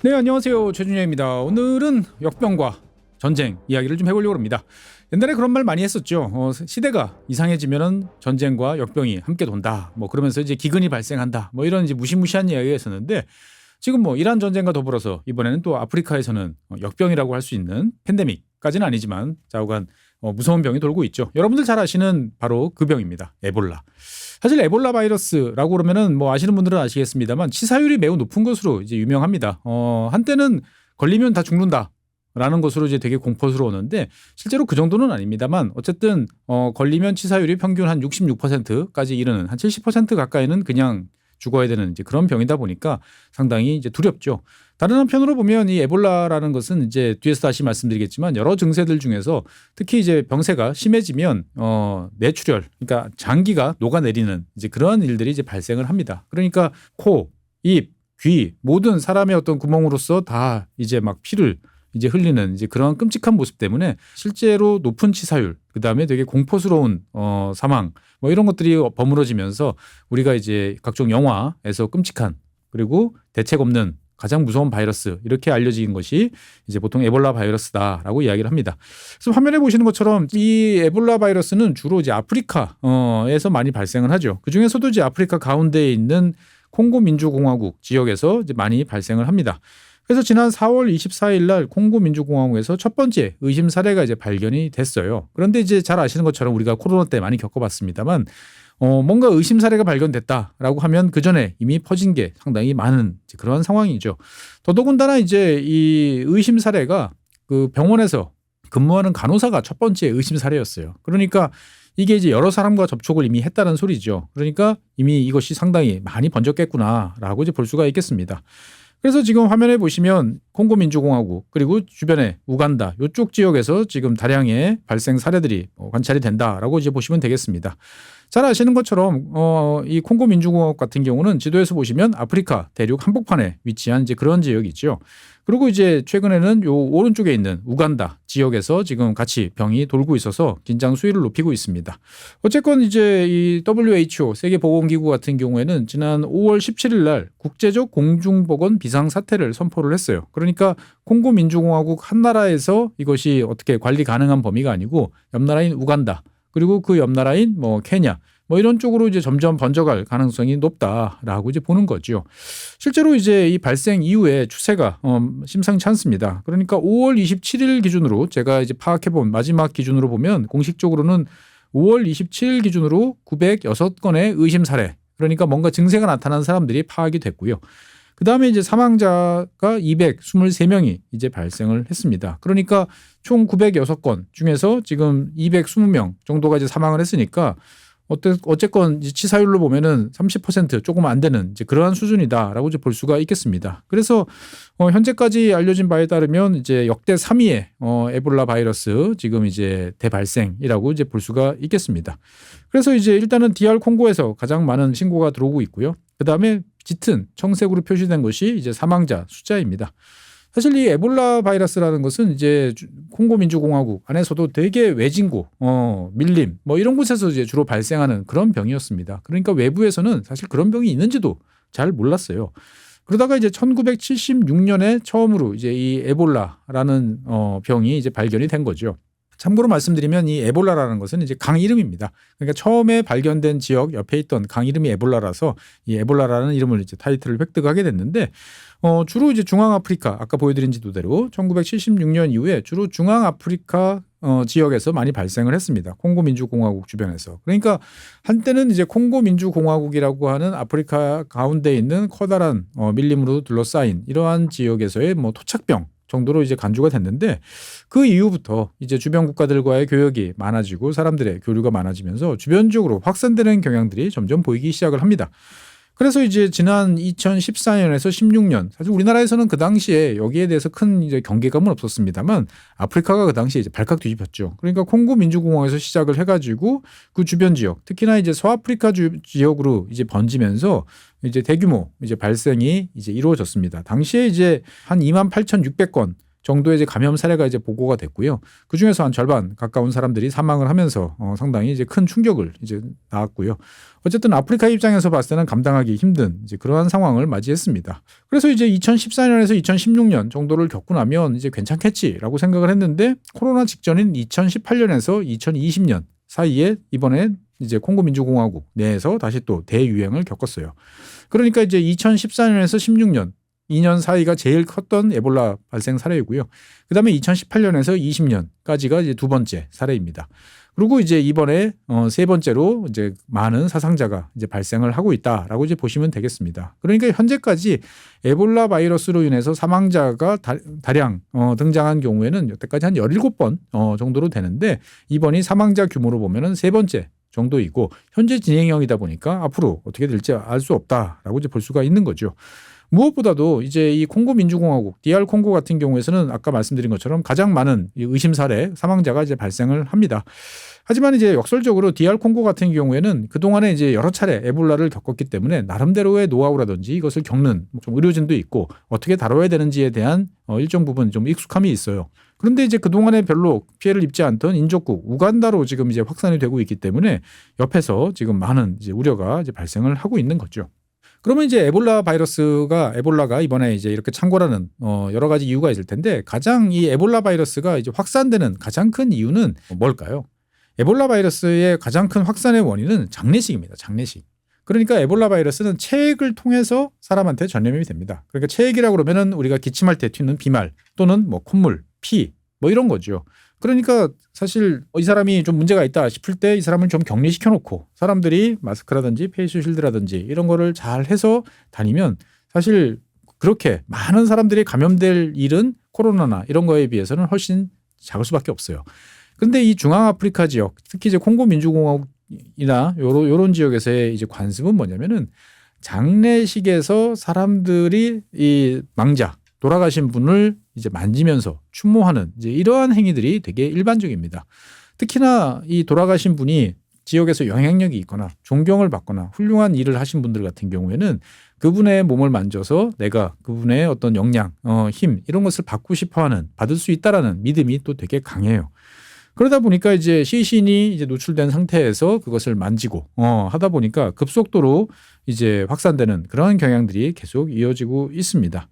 네, 안녕하세요. 최준영입니다. 오늘은 역병과 전쟁 이야기를 좀 해보려고 합니다. 옛날에 그런 말 많이 했었죠. 시대가 이상해지면은 전쟁과 역병이 함께 돈다. 뭐 그러면서 이제 기근이 발생한다. 뭐 이런 이제 무시무시한 이야기가 있었는데 지금 뭐 이란 전쟁과 더불어서 이번에는 또 아프리카에서는 역병이라고 할 수 있는 팬데믹까지는 아니지만 좌우간 무서운 병이 돌고 있죠. 여러분들 잘 아시는 바로 그 병입니다. 에볼라. 사실 에볼라 바이러스라고 그러면은 뭐 아시는 분들은 아시겠습니다만 치사율이 매우 높은 것으로 이제 유명합니다. 한때는 걸리면 다 죽는다라는 것으로 이제 되게 공포스러웠는데 실제로 그 정도는 아닙니다만 어쨌든 걸리면 치사율이 평균 한 66%까지 이르는 한 70% 가까이는 그냥 죽어야 되는 이제 그런 병이다 보니까 상당히 이제 두렵죠. 다른 한편으로 보면 이 에볼라라는 것은 이제 뒤에서 다시 말씀드리겠지만 여러 증세들 중에서 특히 이제 병세가 심해지면 뇌출혈, 그러니까 장기가 녹아내리는 이제 그러한 일들이 이제 발생을 합니다. 그러니까 코, 입, 귀 모든 사람의 어떤 구멍으로서 다 이제 막 피를 이제 흘리는 이제 그런 끔찍한 모습 때문에 실제로 높은 치사율, 그다음에 되게 공포스러운 사망 뭐 이런 것들이 버무러지면서 우리가 이제 각종 영화에서 끔찍한 그리고 대책 없는 가장 무서운 바이러스 이렇게 알려진 것이 이제 보통 에볼라 바이러스다라고 이야기를 합니다. 그래서 화면에 보시는 것처럼 이 에볼라 바이러스는 주로 이제 아프리카에서 많이 발생을 하죠. 그 중에서도 이제 아프리카 가운데에 있는 콩고 민주공화국 지역에서 이제 많이 발생을 합니다. 그래서 지난 4월 24일 날 콩고 민주공화국에서 첫 번째 의심 사례가 이제 발견이 됐어요. 그런데 이제 잘 아시는 것처럼 우리가 코로나 때 많이 겪어봤습니다만 뭔가 의심 사례가 발견됐다라고 하면 그 전에 이미 퍼진 게 상당히 많은 그런 상황이죠. 더더군다나 이제 이 의심 사례가 그 병원에서 근무하는 간호사가 첫 번째 의심 사례였어요. 그러니까 이게 이제 여러 사람과 접촉을 이미 했다는 소리죠. 그러니까 이미 이것이 상당히 많이 번졌겠구나라고 이제 볼 수가 있겠습니다. 그래서 지금 화면에 보시면 콩고 민주공화국 그리고 주변에 우간다 이쪽 지역에서 지금 다량의 발생 사례들이 관찰이 된다라고 이제 보시면 되겠습니다. 잘 아시는 것처럼 이 콩고 민주공화국 같은 경우는 지도에서 보시면 아프리카 대륙 한복판에 위치한 이제 그런 지역이죠. 그리고 이제 최근에는 요 오른쪽에 있는 우간다 지역에서 지금 같이 병이 돌고 있어서 긴장 수위를 높이고 있습니다. 어쨌건 이제 이 WHO 세계보건기구 같은 경우에는 지난 5월 17일 날 국제적 공중보건 비상사태를 선포를 했어요. 그러니까 콩고 민주공화국 한 나라에서 이것이 어떻게 관리 가능한 범위가 아니고 옆 나라인 우간다 그리고 그 옆 나라인 뭐 케냐 뭐 이런 쪽으로 이제 점점 번져갈 가능성이 높다라고 이제 보는 거죠. 실제로 이제 이 발생 이후에 추세가 심상치 않습니다. 그러니까 5월 27일 기준으로 제가 이제 파악해본 마지막 기준으로 보면 공식적으로는 5월 27일 기준으로 906건의 의심 사례, 그러니까 뭔가 증세가 나타난 사람들이 파악이 됐고요. 그 다음에 이제 사망자가 223명이 이제 발생을 했습니다. 그러니까 총 906건 중에서 지금 220명 정도가 이제 사망을 했으니까 어쨌건 치사율로 보면은 30% 조금 안 되는 이제 그러한 수준이다라고 이제 볼 수가 있겠습니다. 그래서 현재까지 알려진 바에 따르면 이제 역대 3위의 에볼라 바이러스 지금 이제 대발생이라고 이제 볼 수가 있겠습니다. 그래서 이제 일단은 DR 콩고에서 가장 많은 신고가 들어오고 있고요. 그 다음에 짙은 청색으로 표시된 것이 이제 사망자 숫자입니다. 사실 이 에볼라 바이러스라는 것은 이제 콩고 민주공화국 안에서도 되게 외진고, 밀림 뭐 이런 곳에서 이제 주로 발생하는 그런 병이었습니다. 그러니까 외부에서는 사실 그런 병이 있는지도 잘 몰랐어요. 그러다가 이제 1976년에 처음으로 이제 이 에볼라라는 병이 이제 발견이 된 거죠. 참고로 말씀드리면 이 에볼라라는 것은 이제 강 이름입니다. 그러니까 처음에 발견된 지역 옆에 있던 강 이름이 에볼라라서 이 에볼라라는 이름을 이제 타이틀을 획득하게 됐는데 주로 이제 중앙아프리카 아까 보여드린 지도대로 1976년 이후에 주로 중앙아프리카 지역에서 많이 발생을 했습니다. 콩고 민주공화국 주변에서. 그러니까 한때는 이제 콩고 민주공화국이라고 하는 아프리카 가운데 있는 커다란 밀림으로 둘러싸인 이러한 지역에서의 뭐 토착병 정도로 이제 간주가 됐는데 그 이후부터 이제 주변 국가들과의 교역이 많아지고 사람들의 교류가 많아지면서 주변적으로 확산되는 경향들이 점점 보이기 시작을 합니다. 그래서 이제 지난 2014년에서 16년 사실 우리나라에서는 그 당시에 여기에 대해서 큰 이제 경계감은 없었습니다만 아프리카가 그 당시에 이제 발칵 뒤집혔죠. 그러니까 콩고 민주공화국에서 시작을 해가지고 그 주변 지역 특히나 이제 서아프리카 지역으로 이제 번지면서 이제 대규모 이제 발생이 이제 이루어졌습니다. 당시에 이제 한 28,600건 정도의 이제 감염 사례가 이제 보고가 됐고요. 그 중에서 한 절반 가까운 사람들이 사망을 하면서 상당히 이제 큰 충격을 이제 낳았고요. 어쨌든 아프리카 입장에서 봤을 때는 감당하기 힘든 이제 그러한 상황을 맞이했습니다. 그래서 이제 2014년에서 2016년 정도를 겪고 나면 이제 괜찮겠지라고 생각을 했는데 코로나 직전인 2018년에서 2020년 사이에 이번에 이제 콩고 민주공화국 내에서 다시 또 대유행을 겪었어요. 그러니까 이제 2014년에서 16년 2년 사이가 제일 컸던 에볼라 발생 사례이고요. 그다음에 2018년에서 20년까지가 이제 두 번째 사례입니다. 그리고 이제 이번에 세 번째로 이제 많은 사상자가 이제 발생을 하고 있다라고 이제 보시면 되겠습니다. 그러니까 현재까지 에볼라 바이러스로 인해서 사망자가 다량 등장한 경우에는 여태까지 한 17번 정도로 되는데 이번이 사망자 규모로 보면은 세 번째 정도이고 현재 진행형이다 보니까 앞으로 어떻게 될지 알 수 없다라고 이제 볼 수가 있는 거죠. 무엇보다도 이제 이 콩고 민주공화국 DR 콩고 같은 경우에서는 아까 말씀드린 것처럼 가장 많은 의심 사례 사망자가 이제 발생을 합니다. 하지만 이제 역설적으로 DR 콩고 같은 경우에는 그동안에 이제 여러 차례 에볼라를 겪었기 때문에 나름대로의 노하우라든지 이것을 겪는 좀 의료진도 있고 어떻게 다뤄야 되는지에 대한 일정 부분 좀 익숙함이 있어요. 그런데 이제 그동안에 별로 피해를 입지 않던 인접국 우간다로 지금 이제 확산이 되고 있기 때문에 옆에서 지금 많은 이제 우려가 이제 발생을 하고 있는 거죠. 그러면 이제 에볼라가 이번에 이제 이렇게 창궐하는 여러 가지 이유가 있을 텐데 가장 이 에볼라 바이러스가 이제 확산되는 가장 큰 이유는 뭘까요? 에볼라 바이러스의 가장 큰 확산의 원인은 장내식입니다. 장내식. 그러니까 에볼라 바이러스는 체액을 통해서 사람한테 전염이 됩니다. 그러니까 체액이라고 그러면은 우리가 기침할 때 튀는 비말 또는 뭐 콧물, 피 뭐 이런 거죠. 그러니까 사실 이 사람이 좀 문제가 있다 싶을 때 이 사람을 좀 격리시켜 놓고 사람들이 마스크라든지 페이스쉴드라든지 이런 거를 잘 해서 다니면 사실 그렇게 많은 사람들이 감염될 일은 코로나나 이런 거에 비해서는 훨씬 작을 수밖에 없어요. 그런데 이 중앙아프리카 지역, 특히 이제 콩고 민주공화국이나 요런 지역에서의 이제 관습은 뭐냐면은 장례식에서 사람들이 이 망자 돌아가신 분을 이제 만지면서 추모하는 이제 이러한 행위들이 되게 일반적입니다. 특히나 이 돌아가신 분이 지역에서 영향력이 있거나 존경을 받거나 훌륭한 일을 하신 분들 같은 경우에는 그분의 몸을 만져서 내가 그분의 어떤 역량, 힘 이런 것을 받고 싶어하는 받을 수 있다라는 믿음이 또 되게 강해요. 그러다 보니까 이제 시신이 이제 노출된 상태에서 그것을 만지고 하다 보니까 급속도로 이제 확산되는 그런 경향들이 계속 이어지고 있습니다.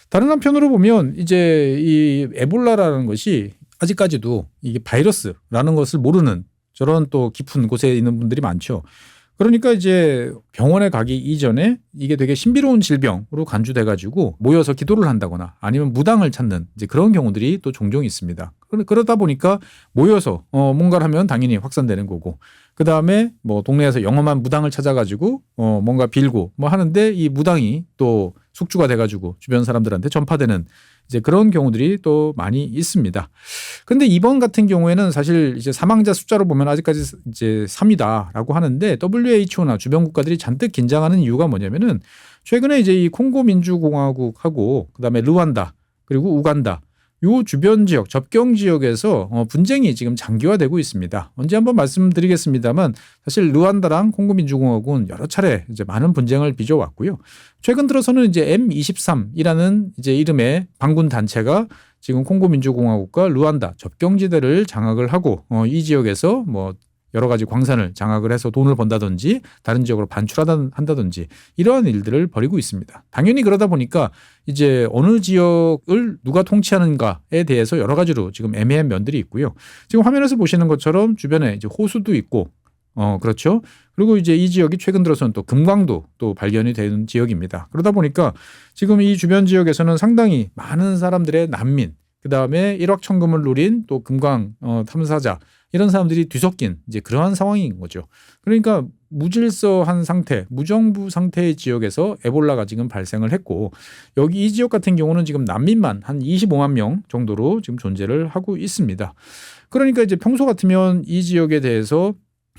다른 한편으로 보면 이제 이 에볼라라는 것이 아직까지도 이게 바이러스라는 것을 모르는 저런 또 깊은 곳에 있는 분들이 많죠. 그러니까 이제 병원에 가기 이전에 이게 되게 신비로운 질병으로 간주돼 가지고 모여서 기도를 한다거나 아니면 무당을 찾는 이제 그런 경우들이 또 종종 있습니다. 그러다 보니까 모여서 뭔가를 하면 당연히 확산되는 거고 그다음에 뭐 동네에서 영험한 무당을 찾아가지고 뭔가 빌고 뭐 하는데 이 무당이 또 숙주가 돼가지고 주변 사람들한테 전파되는 이제 그런 경우들이 또 많이 있습니다. 그런데 이번 같은 경우에는 사실 이제 사망자 숫자로 보면 아직까지 이제 3위다라고 하는데 WHO나 주변 국가들이 잔뜩 긴장하는 이유가 뭐냐면은 최근에 이제 이 콩고 민주공화국하고 그다음에 르완다 그리고 우간다 요 주변 지역, 접경 지역에서 분쟁이 지금 장기화되고 있습니다. 언제 한번 말씀드리겠습니다만 사실 르완다랑 콩고 민주공화국은 여러 차례 이제 많은 분쟁을 빚어왔고요. 최근 들어서는 이제 M23이라는 이제 이름의 반군 단체가 지금 콩고 민주공화국과 르완다 접경지대를 장악을 하고 이 지역에서 뭐 여러 가지 광산을 장악을 해서 돈을 번다든지 다른 지역으로 반출한다든지 이러한 일들을 벌이고 있습니다. 당연히 그러다 보니까 이제 어느 지역을 누가 통치하는가에 대해서 여러 가지로 지금 애매한 면들이 있고요. 지금 화면에서 보시는 것처럼 주변에 이제 호수도 있고 그렇죠. 그리고 이제 이 지역이 최근 들어서는 또 금광도 또 발견이 되는 지역입니다. 그러다 보니까 지금 이 주변 지역에서는 상당히 많은 사람들의 난민, 그 다음에 일확천금을 누린 또 금광 탐사자 이런 사람들이 뒤섞인 이제 그러한 상황인 거죠. 그러니까 무질서한 상태, 무정부 상태의 지역에서 에볼라가 지금 발생을 했고 여기 이 지역 같은 경우는 지금 난민만 한 25만 명 정도로 지금 존재를 하고 있습니다. 그러니까 이제 평소 같으면 이 지역에 대해서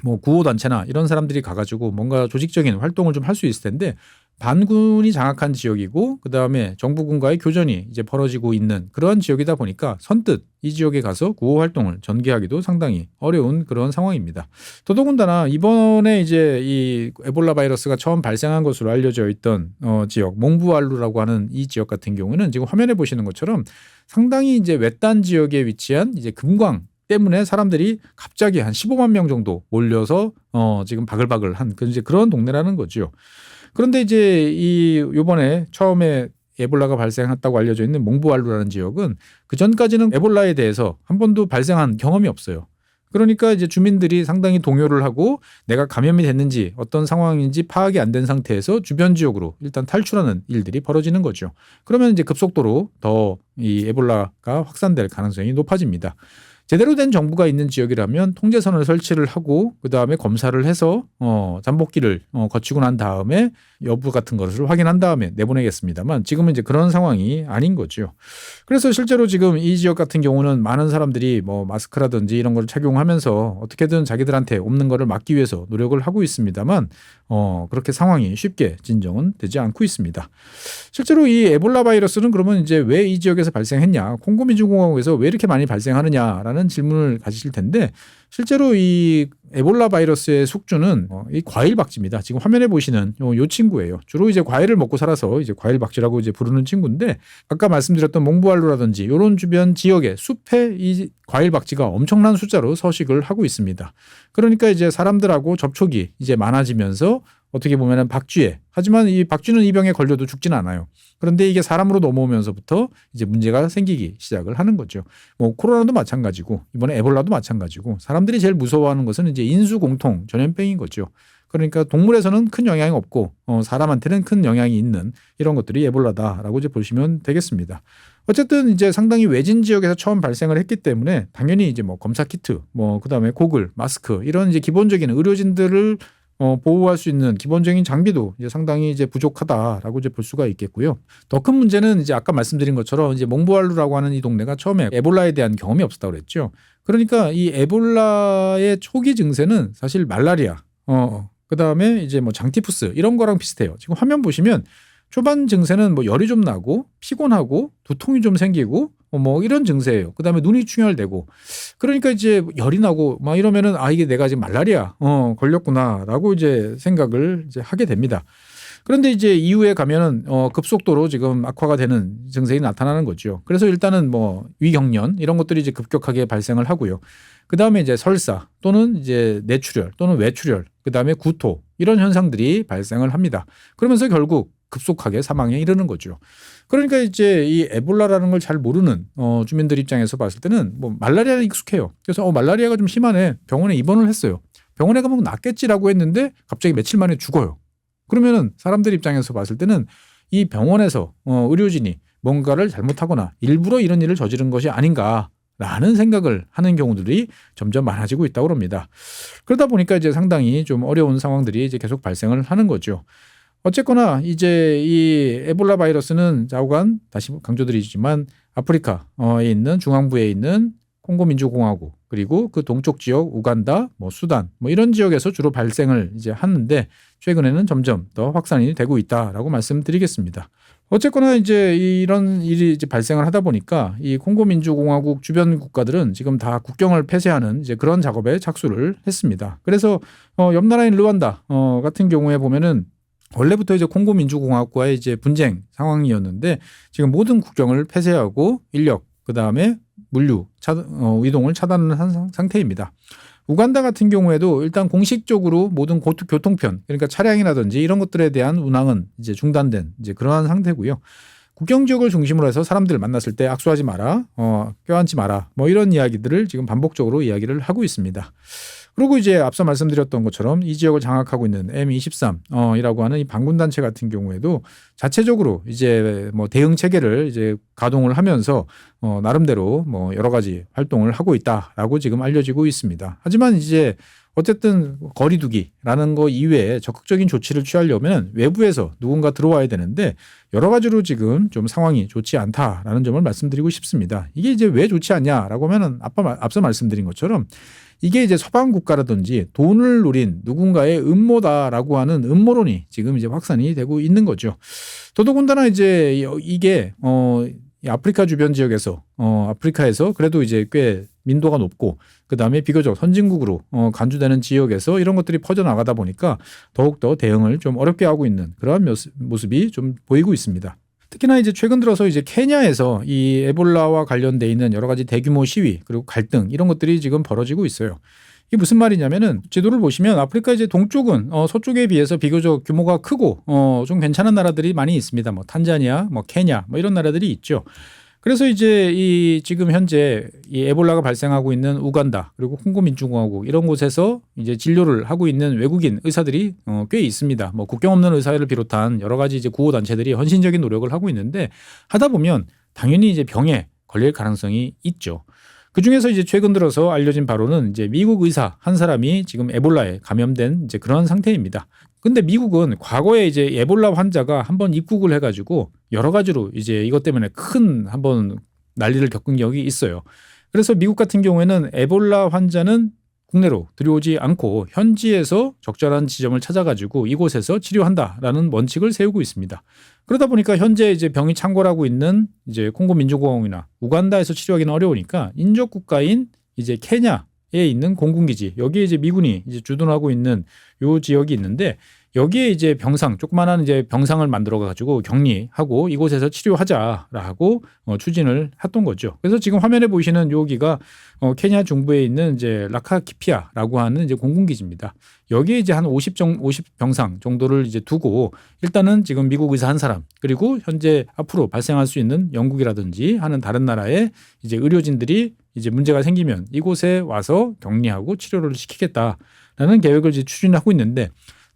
뭐 구호단체나 이런 사람들이 가가지고 뭔가 조직적인 활동을 좀 할 수 있을 텐데 반군이 장악한 지역이고 그다음에 정부군과의 교전이 이제 벌어지고 있는 그러한 지역이다 보니까 선뜻 이 지역에 가서 구호 활동을 전개하기도 상당히 어려운 그런 상황입니다. 더더군다나 이번에 이제 이 에볼라 바이러스가 처음 발생한 것으로 알려져 있던 지역 몽부알루라고 하는 이 지역 같은 경우는 지금 화면에 보시는 것처럼 상당히 이제 외딴 지역에 위치한 이제 금광 때문에 사람들이 갑자기 한 15만 명 정도 몰려서 지금 바글바글한 이제 그런 동네라는 거죠. 그런데 이제 요번에 처음에 에볼라가 발생했다고 알려져 있는 몽부알루라는 지역은 그 전까지는 에볼라에 대해서 한 번도 발생한 경험이 없어요. 그러니까 이제 주민들이 상당히 동요를 하고 내가 감염이 됐는지 어떤 상황인지 파악이 안 된 상태에서 주변 지역으로 일단 탈출하는 일들이 벌어지는 거죠. 그러면 이제 급속도로 더 이 에볼라가 확산될 가능성이 높아집니다. 제대로 된 정부가 있는 지역이라면 통제선을 설치를 하고 그다음에 검사를 해서 잠복기를 거치고 난 다음에 여부 같은 것을 확인한 다음에 내보내겠습니다만 지금은 이제 그런 상황이 아닌 거죠. 그래서 실제로 지금 이 지역 같은 경우는 많은 사람들이 뭐 마스크라든지 이런 걸 착용하면서 어떻게든 자기들한테 옮는 거를 막기 위해서 노력을 하고 있습니다만 그렇게 상황이 쉽게 진정은 되지 않고 있습니다. 실제로 이 에볼라 바이러스는 그러면 이제 왜 이 지역에서 발생했냐, 콩고민주공화국에서 왜 이렇게 많이 발생하느냐라는 질문을 가지실 텐데 실제로 이 에볼라 바이러스의 숙주는 이 과일 박쥐입니다. 지금 화면에 보시는 요 친구예요. 주로 이제 과일을 먹고 살아서 이제 과일 박쥐라고 이제 부르는 친구인데 아까 말씀드렸던 몽부알루라든지 이런 주변 지역의 숲에 이 과일 박쥐가 엄청난 숫자로 서식을 하고 있습니다. 그러니까 이제 사람들하고 접촉이 이제 많아지면서 어떻게 보면은 박쥐에 하지만 이 박쥐는 이 병에 걸려도 죽지는 않아요. 그런데 이게 사람으로 넘어오면서부터 이제 문제가 생기기 시작을 하는 거죠. 뭐 코로나도 마찬가지고 이번에 에볼라도 마찬가지고 사람들이 제일 무서워하는 것은 이제 인수공통 전염병인 거죠. 그러니까 동물에서는 큰 영향이 없고 사람한테는 큰 영향이 있는 이런 것들이 에볼라다라고 이제 보시면 되겠습니다. 어쨌든 이제 상당히 외진 지역에서 처음 발생을 했기 때문에 당연히 이제 뭐 검사 키트, 뭐 그다음에 고글, 마스크 이런 이제 기본적인 의료진들을 보호할 수 있는 기본적인 장비도 이제 상당히 이제 부족하다라고 이제 볼 수가 있겠고요. 더 큰 문제는 이제 아까 말씀드린 것처럼 이제 몽부알루라고 하는 이 동네가 처음에 에볼라에 대한 경험이 없었다고 그랬죠. 그러니까 이 에볼라의 초기 증세는 사실 말라리아, 그다음에 이제 뭐 장티푸스 이런 거랑 비슷해요. 지금 화면 보시면 초반 증세는 뭐 열이 좀 나고 피곤하고 두통이 좀 생기고 뭐 이런 증세예요. 그다음에 눈이 충혈되고 그러니까 이제 열이 나고 막 이러면은 이게 내가 지금 말라리아 걸렸구나라고 이제 생각을 이제 하게 됩니다. 그런데 이제 이후에 가면은 급속도로 지금 악화가 되는 증세가 나타나는 거죠. 그래서 일단은 뭐 위경련 이런 것들이 이제 급격하게 발생을 하고요. 그다음에 이제 설사 또는 이제 뇌출혈 또는 외출혈 그다음에 구토 이런 현상들이 발생을 합니다. 그러면서 결국 급속하게 사망에 이르는 거죠. 그러니까 이제 이 에볼라라는 걸 잘 모르는 주민들 입장에서 봤을 때는 뭐 말라리아는 익숙해요. 그래서 말라리아가 좀 심하네. 병원에 입원을 했어요. 병원에 가면 낫겠지라고 했는데 갑자기 며칠 만에 죽어요. 그러면은 사람들 입장에서 봤을 때는 이 병원에서 의료진이 뭔가를 잘못하거나 일부러 이런 일을 저지른 것이 아닌가라는 생각을 하는 경우들이 점점 많아지고 있다고 합니다. 그러다 보니까 이제 상당히 좀 어려운 상황들이 이제 계속 발생을 하는 거죠. 어쨌거나 이제 이 에볼라 바이러스는 좌우간 다시 강조드리지만 아프리카에 있는 중앙부에 있는 콩고 민주공화국 그리고 그 동쪽 지역 우간다, 뭐 수단 뭐 이런 지역에서 주로 발생을 이제 하는데 최근에는 점점 더 확산이 되고 있다라고 말씀드리겠습니다. 어쨌거나 이제 이런 일이 이제 발생을 하다 보니까 이 콩고 민주공화국 주변 국가들은 지금 다 국경을 폐쇄하는 이제 그런 작업에 착수를 했습니다. 그래서 옆 나라인 르완다 같은 경우에 보면은 원래부터 이제 콩고 민주공화국과의 이제 분쟁 상황이었는데 지금 모든 국경을 폐쇄하고 인력 그다음에 물류 이동을 차단을 한 상태입니다. 우간다 같은 경우에도 일단 공식적으로 모든 교통편 그러니까 차량이라든지 이런 것들에 대한 운항은 이제 중단된 이제 그러한 상태고요. 국경 지역을 중심으로 해서 사람들 만났을 때 악수하지 마라, 껴안지 마라, 뭐 이런 이야기들을 지금 반복적으로 이야기를 하고 있습니다. 그리고 이제 앞서 말씀드렸던 것처럼 이 지역을 장악하고 있는 M23이라고 하는 이 반군 단체 같은 경우에도 자체적으로 이제 뭐 대응 체계를 이제 가동을 하면서 나름대로 뭐 여러 가지 활동을 하고 있다라고 지금 알려지고 있습니다. 하지만 이제 어쨌든 거리두기라는 거 이외에 적극적인 조치를 취하려면 외부에서 누군가 들어와야 되는데 여러 가지로 지금 좀 상황이 좋지 않다라는 점을 말씀드리고 싶습니다. 이게 이제 왜 좋지 않냐라고 하면은 앞서 말씀드린 것처럼 이게 이제 서방 국가라든지 돈을 노린 누군가의 음모다라고 하는 음모론이 지금 이제 확산이 되고 있는 거죠. 더더군다나 이제 이게 이 아프리카 주변 지역에서 아프리카에서 그래도 이제 꽤 민도가 높고 그다음에 비교적 선진국으로 간주되는 지역에서 이런 것들이 퍼져나가다 보니까 더욱더 대응을 좀 어렵게 하고 있는 그러한 모습이 좀 보이고 있습니다. 특히나 이제 최근 들어서 이제 케냐에서 이 에볼라와 관련돼 있는 여러 가지 대규모 시위 그리고 갈등 이런 것들이 지금 벌어지고 있어요. 이게 무슨 말이냐면은 지도를 보시면 아프리카 이제 동쪽은 서쪽에 비해서 비교적 규모가 크고 좀 괜찮은 나라들이 많이 있습니다. 뭐 탄자니아, 뭐 케냐, 뭐 이런 나라들이 있죠. 그래서 이제 이 지금 현재 이 에볼라가 발생하고 있는 우간다 그리고 콩고 민주공화국 이런 곳에서 이제 진료를 하고 있는 외국인 의사들이 꽤 있습니다. 뭐 국경 없는 의사를 비롯한 여러 가지 이제 구호 단체들이 헌신적인 노력을 하고 있는데 하다 보면 당연히 이제 병에 걸릴 가능성이 있죠. 그 중에서 이제 최근 들어서 알려진 바로는 이제 미국 의사 한 사람이 지금 에볼라에 감염된 이제 그런 상태입니다. 근데 미국은 과거에 이제 에볼라 환자가 한번 입국을 해가지고 여러 가지로 이제 이것 때문에 큰 한번 난리를 겪은 적이 있어요. 그래서 미국 같은 경우에는 에볼라 환자는 국내로 들여오지 않고 현지에서 적절한 지점을 찾아가지고 이곳에서 치료한다라는 원칙을 세우고 있습니다. 그러다 보니까 현재 이제 병이 창궐하고 있는 이제 콩고 민주공화국이나 우간다에서 치료하기는 어려우니까 인접 국가인 이제 케냐에 있는 공군기지 여기에 이제 미군이 이제 주둔하고 있는 요 지역이 있는데 여기에 이제 병상 조그만한 이제 병상을 만들어 가지고 격리하고 이곳에서 치료하자라고 추진을 했던 거죠. 그래서 지금 화면에 보이시는 여기가 케냐 중부에 있는 이제 라카키피아라고 하는 이제 공군기지입니다. 여기에 이제 한 50 병상 정도를 이제 두고 일단은 지금 미국 의사 한 사람 그리고 현재 앞으로 발생할 수 있는 영국이라든지 하는 다른 나라의 이제 의료진들이 이제 문제가 생기면 이곳에 와서 격리하고 치료를 시키겠다라는 계획을 이제 추진하고 있는데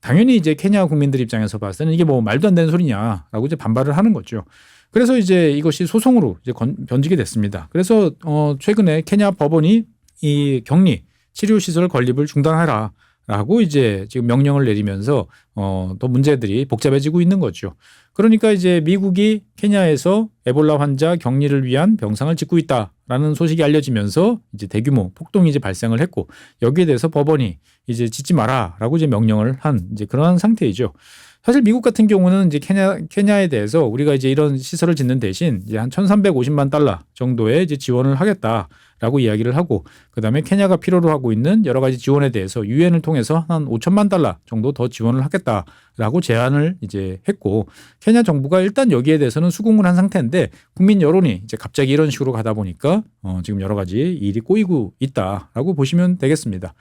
당연히 이제 케냐 국민들 입장에서 봤을 때는 이게 뭐 말도 안 되는 소리냐라고 이제 반발을 하는 거죠. 그래서 이제 이것이 소송으로 이제 변지게 됐습니다. 그래서 최근에 케냐 법원이 이 격리 치료 시설 건립을 중단하라라고 이제 지금 명령을 내리면서 또 문제들이 복잡해지고 있는 거죠. 그러니까 이제 미국이 케냐에서 에볼라 환자 격리를 위한 병상을 짓고 있다라는 소식이 알려지면서 이제 대규모 폭동이 이제 발생을 했고 여기에 대해서 법원이 이제 짓지 마라라고 이제 명령을 한 이제 그러한 상태이죠. 사실 미국 같은 경우는 이제 케냐에 대해서 우리가 이제 이런 시설을 짓는 대신 이제 한 1,350만 달러 정도의 이제 지원을 하겠다라고 이야기를 하고 그다음에 케냐가 필요로 하고 있는 여러 가지 지원에 대해서 유엔을 통해서 한 5천만 달러 정도 더 지원을 하겠다라고 제안을 이제 했고 케냐 정부가 일단 여기에 대해서는 수긍을 한 상태인데 국민 여론이 이제 갑자기 이런 식으로 가다 보니까 지금 여러 가지 일이 꼬이고 있다라고 보시면 되겠습니다.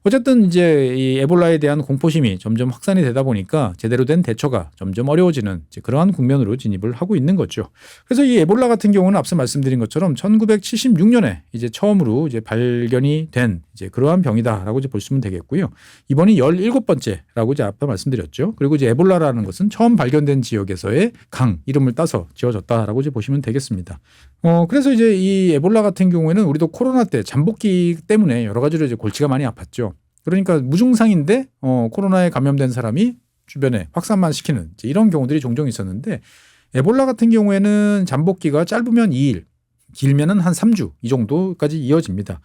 어쨌든 이제 이 에볼라에 대한 공포심이 점점 확산이 되다 보니까 제대로 된 대처가 점점 어려워지는 이제 그러한 국면으로 진입을 하고 있는 거죠. 그래서 이 에볼라 같은 경우는 앞서 말씀드린 것처럼 1976년에 이제 처음으로 이제 발견이 된 이제 그러한 병이다라고 이제 보시면 되겠고요. 이번이 17번째라고 이제 앞서 말씀드렸죠. 그리고 이제 에볼라라는 것은 처음 발견된 지역에서의 강 이름을 따서 지어졌다라고 이제 보시면 되겠습니다. 그래서 이제 이 에볼라 같은 경우에는 우리도 코로나 때 잠복기 때문에 여러 가지로 이제 골치가 많이 아팠죠. 그러니까 무증상인데 코로나에 감염된 사람이 주변에 확산만 시키는 이런 경우들이 종종 있었는데 에볼라 같은 경우에는 잠복기가 짧으면 2일, 길면은 한 3주 이 정도까지 이어집니다.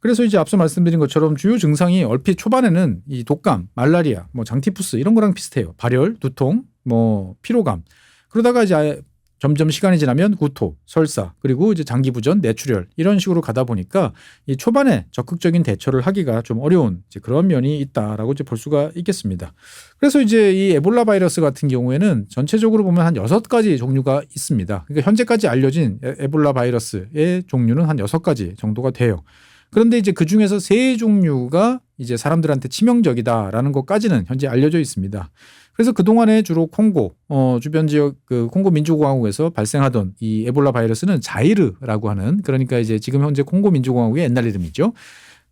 그래서 이제 앞서 말씀드린 것처럼 주요 증상이 얼핏 초반에는 이 독감, 말라리아, 뭐 장티푸스 이런 거랑 비슷해요. 발열, 두통, 뭐 피로감. 그러다가 이제 점점 시간이 지나면 구토, 설사, 그리고 이제 장기부전, 뇌출혈 이런 식으로 가다 보니까 이 초반에 적극적인 대처를 하기가 좀 어려운 이제 그런 면이 있다라고 이제 볼 수가 있겠습니다. 그래서 이제 이 에볼라 바이러스 같은 경우에는 전체적으로 보면 한 6가지 종류가 있습니다. 그러니까 현재까지 알려진 에볼라 바이러스의 종류는 한 6가지 정도가 돼요. 그런데 이제 그 중에서 3종류가 이제 사람들한테 치명적이다라는 것까지는 현재 알려져 있습니다. 그래서 그동안에 주로 콩고 주변 지역 그 콩고 민주공화국에서 발생하던 이 에볼라 바이러스는 자이르라고 하는 그러니까 이제 지금 현재 콩고 민주공화국의 옛날 이름이죠.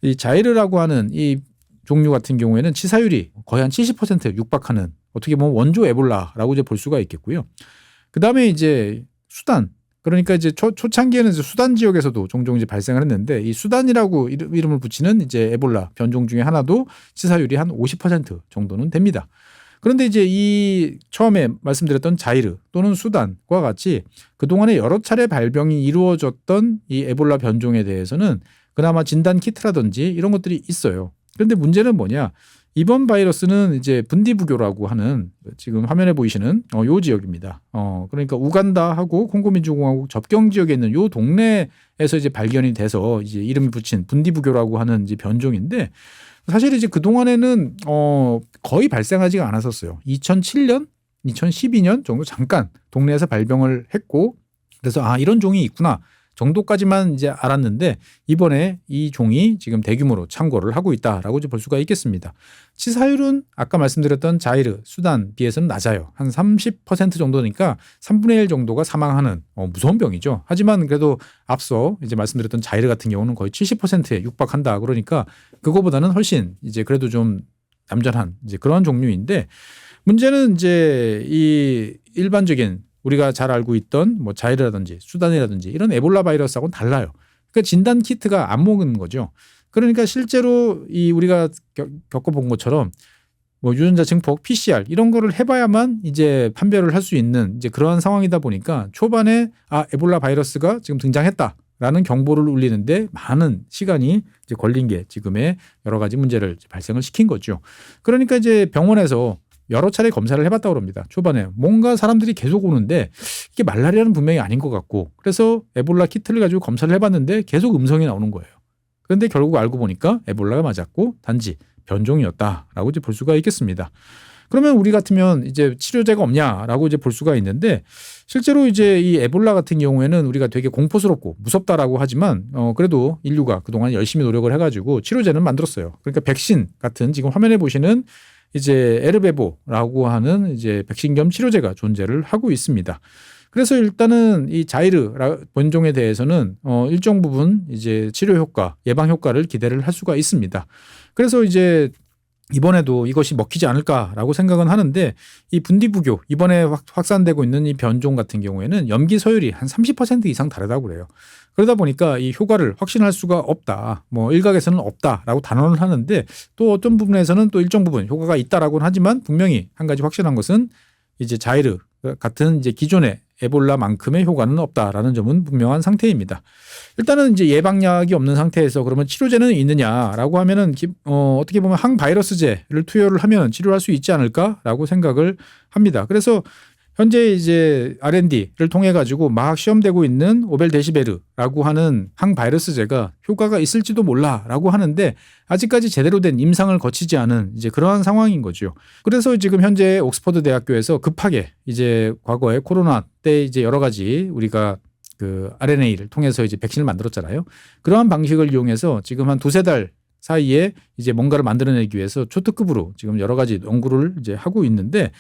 이 자이르라고 하는 이 종류 같은 경우에는 치사율이 거의 한 70% 육박하는 어떻게 보면 원조 에볼라라고 이제 볼 수가 있겠고요. 그다음에 이제 수단 그러니까 이제 초창기에는 이제 수단 지역에서도 종종 이제 발생을 했는데 이 수단이라고 이름을 붙이는 이제 에볼라 변종 중에 하나도 치사율이 한 50% 정도는 됩니다. 그런데 이제 이 처음에 말씀드렸던 자이르 또는 수단과 같이 그동안에 여러 차례 발병이 이루어졌던 이 에볼라 변종에 대해서는 그나마 진단 키트라든지 이런 것들이 있어요. 그런데 문제는 뭐냐? 이번 바이러스는 이제 분디부교라고 하는 지금 화면에 보이시는 요 지역입니다. 그러니까 우간다하고 콩고민주공화국 접경 지역에 있는 요 동네에서 이제 발견이 돼서 이제 이름이 붙인 분디부교라고 하는 이제 변종인데 사실 이제 그 동안에는 거의 발생하지가 않았었어요. 2007년, 2012년 정도 잠깐 동네에서 발병을 했고 그래서 이런 종이 있구나. 정도까지만 이제 알았는데 이번에 이 종이 지금 대규모로 창궐을 하고 있다라고 볼 수가 있겠습니다. 치사율은 아까 말씀드렸던 자이르, 수단 비해서는 낮아요. 한 30% 정도니까 3분의 1 정도가 사망하는 무서운 병이죠. 하지만 그래도 앞서 이제 말씀드렸던 자이르 같은 경우는 거의 70%에 육박한다. 그러니까 그거보다는 훨씬 이제 그래도 좀 얌전한 이제 그런 종류인데 문제는 이제 이 일반적인 우리가 잘 알고 있던 뭐 자이르라든지 수단이라든지 이런 에볼라 바이러스하고는 달라요. 그러니까 진단 키트가 안 먹은 거죠. 그러니까 실제로 이 우리가 겪어본 것처럼 뭐 유전자 증폭, PCR 이런 거를 해봐야만 이제 판별을 할 수 있는 이제 그러한 상황이다 보니까 초반에 에볼라 바이러스가 지금 등장했다라는 경보를 울리는데 많은 시간이 이제 걸린 게 지금의 여러 가지 문제를 발생을 시킨 거죠. 그러니까 이제 병원에서 여러 차례 검사를 해봤다고 합니다. 초반에 뭔가 사람들이 계속 오는데 이게 말라리아는 분명히 아닌 것 같고 그래서 에볼라 키트를 가지고 검사를 해봤는데 계속 음성이 나오는 거예요. 그런데 결국 알고 보니까 에볼라가 맞았고 단지 변종이었다라고 이제 볼 수가 있겠습니다. 그러면 우리 같으면 이제 치료제가 없냐라고 이제 볼 수가 있는데 실제로 이제 이 에볼라 같은 경우에는 우리가 되게 공포스럽고 무섭다라고 하지만 그래도 인류가 그동안 열심히 노력을 해가지고 치료제는 만들었어요. 그러니까 백신 같은 지금 화면에 보시는 이제 에르베보라고 하는 이제 백신 겸 치료제가 존재를 하고 있습니다. 그래서 일단은 이 자이르 변종에 대해서는 일정 부분 이제 치료 효과, 예방 효과를 기대를 할 수가 있습니다. 그래서 이제 이번에도 이것이 먹히지 않을까라고 생각은 하는데 이 분디부교 이번에 확산되고 있는 이 변종 같은 경우에는 염기 서열이 한 30% 이상 다르다고 그래요. 그러다 보니까 이 효과를 확신할 수가 없다. 뭐 일각에서는 없다라고 단언을 하는데 또 어떤 부분에서는 또 일정 부분 효과가 있다라고는 하지만 분명히 한 가지 확실한 것은 이제 자이르 같은 이제 기존의 에볼라만큼의 효과는 없다라는 점은 분명한 상태입니다. 일단은 이제 예방약이 없는 상태에서 그러면 치료제는 있느냐라고 하면은 어떻게 보면 항바이러스제를 투여를 하면 치료할 수 있지 않을까라고 생각을 합니다. 그래서 현재 이제 R&D를 통해 가지고 막 시험되고 있는 오벨데시베르라고 하는 항바이러스제가 효과가 있을지도 몰라라고 하는데 아직까지 제대로 된 임상을 거치지 않은 이제 그러한 상황인 거죠. 그래서 지금 현재 옥스퍼드 대학교에서 급하게 이제 과거에 코로나 때 이제 여러 가지 우리가 그 RNA를 통해서 이제 백신을 만들었잖아요. 그러한 방식을 이용해서 지금 한 두세 달 사이에 이제 뭔가를 만들어내기 위해서 초특급으로 지금 여러 가지 연구를 이제 하고 있는데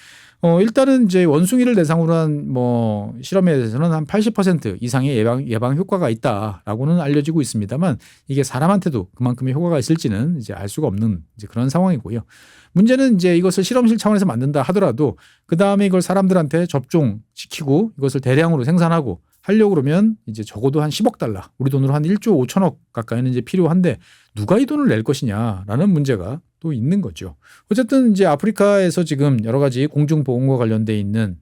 일단은 이제 원숭이를 대상으로 한 뭐 실험에 대해서는 한 80% 이상의 예방 효과가 있다라고는 알려지고 있습니다만 이게 사람한테도 그만큼의 효과가 있을지는 이제 알 수가 없는 이제 그런 상황이고요. 문제는 이제 이것을 실험실 차원에서 만든다 하더라도 그 다음에 이걸 사람들한테 접종시키고 이것을 대량으로 생산하고 하려고 그러면 이제 적어도 한 10억 달러, 우리 돈으로 한 1조 5천억 가까이는 이제 필요한데 누가 이 돈을 낼 것이냐라는 문제가 또 있는 거죠. 어쨌든 이제 아프리카에서 지금 여러 가지 공중보건과 관련돼 있는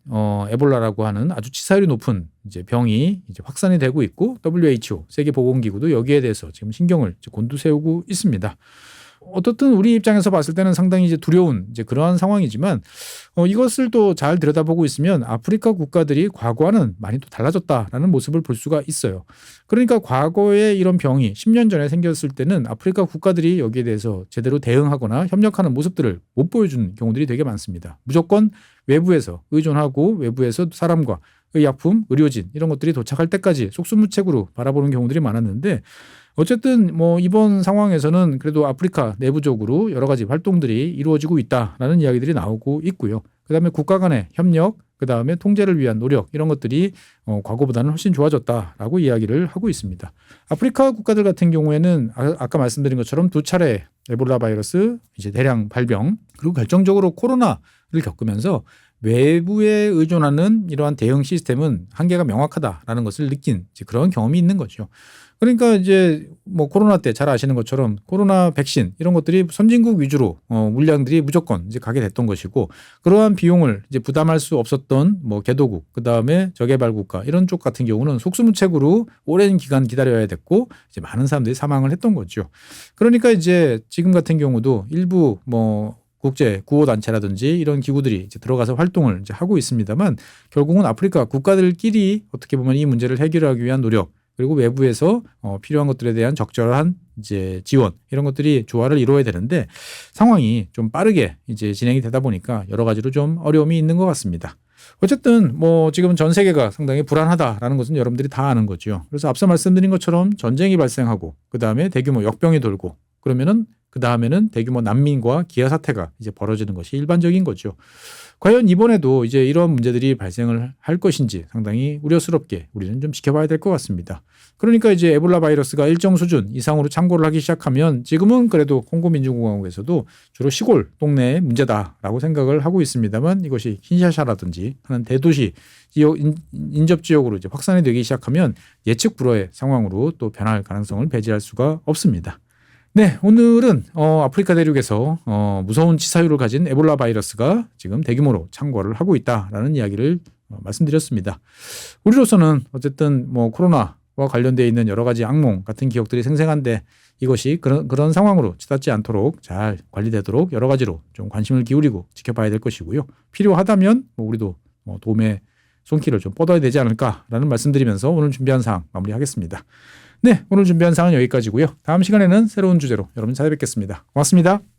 에볼라라고 하는 아주 치사율이 높은 이제 병이 이제 확산이 되고 있고 WHO 세계보건기구도 여기에 대해서 지금 신경을 곤두세우고 있습니다. 어떻든 우리 입장에서 봤을 때는 상당히 이제 두려운 이제 그러한 상황이지만 이것을 또 잘 들여다보고 있으면 아프리카 국가들이 과거와는 많이 또 달라졌다라는 모습을 볼 수가 있어요. 그러니까 과거에 이런 병이 10년 전에 생겼을 때는 아프리카 국가들이 여기에 대해서 제대로 대응하거나 협력하는 모습들을 못 보여주는 경우들이 되게 많습니다. 무조건 외부에서 의존하고 외부에서 사람과 의약품, 의료진 이런 것들이 도착할 때까지 속수무책으로 바라보는 경우들이 많았는데 어쨌든 뭐 이번 상황에서는 그래도 아프리카 내부적으로 여러 가지 활동들이 이루어지고 있다라는 이야기들이 나오고 있고요. 그다음에 국가 간의 협력, 그다음에 통제를 위한 노력 이런 것들이 과거보다는 훨씬 좋아졌다라고 이야기를 하고 있습니다. 아프리카 국가들 같은 경우에는 아까 말씀드린 것처럼 두 차례 에볼라 바이러스 이제 대량 발병 그리고 결정적으로 코로나 겪으면서 외부에 의존하는 이러한 대응 시스템은 한계가 명확하다라는 것을 느낀 그런 경험이 있는 거죠. 그러니까 이제 뭐 코로나 때 잘 아시는 것처럼 코로나 백신 이런 것들이 선진국 위주로 물량들이 무조건 이제 가게 됐던 것이고, 그러한 비용을 이제 부담할 수 없었던 뭐 개도국, 그 다음에 저개발 국가 이런 쪽 같은 경우는 속수무책으로 오랜 기간 기다려야 됐고 이제 많은 사람들이 사망을 했던 거죠. 그러니까 이제 지금 같은 경우도 일부 뭐 국제 구호단체라든지 이런 기구들이 이제 들어가서 활동을 이제 하고 있습니다만, 결국은 아프리카 국가들끼리 어떻게 보면 이 문제를 해결하기 위한 노력, 그리고 외부에서 필요한 것들에 대한 적절한 이제 지원 이런 것들이 조화를 이루어야 되는데, 상황이 좀 빠르게 이제 진행이 되다 보니까 여러 가지로 좀 어려움이 있는 것 같습니다. 어쨌든 뭐 지금 전 세계가 상당히 불안하다라는 것은 여러분들이 다 아는 거죠. 그래서 앞서 말씀드린 것처럼 전쟁이 발생하고 그 다음에 대규모 역병이 돌고 그러면은 그 다음에는 대규모 난민과 기아 사태가 이제 벌어지는 것이 일반적인 거죠. 과연 이번에도 이제 이런 문제들이 발생을 할 것인지 상당히 우려스럽게 우리는 좀 지켜봐야 될 것 같습니다. 그러니까 이제 에볼라 바이러스가 일정 수준 이상으로 창궐을 하기 시작하면, 지금은 그래도 콩고 민주공화국에서도 주로 시골 동네의 문제다라고 생각을 하고 있습니다만, 이것이 킨샤사라든지 하는 대도시 지역 인접 지역으로 이제 확산이 되기 시작하면 예측 불허의 상황으로 또 변할 가능성을 배제할 수가 없습니다. 네, 오늘은 아프리카 대륙에서 무서운 치사율을 가진 에볼라 바이러스가 지금 대규모로 창궐을 하고 있다라는 이야기를 말씀드렸습니다. 우리로서는 어쨌든 뭐 코로나와 관련되어 있는 여러 가지 악몽 같은 기억들이 생생한데, 이것이 그런 상황으로 치닫지 않도록 잘 관리되도록 여러 가지로 좀 관심을 기울이고 지켜봐야 될 것이고요. 필요하다면 뭐 우리도 도움의 손길을 좀 뻗어야 되지 않을까라는 말씀드리면서 오늘 준비한 사항 마무리하겠습니다. 네, 오늘 준비한 사항은 여기까지고요. 다음 시간에는 새로운 주제로 여러분 찾아뵙겠습니다. 고맙습니다.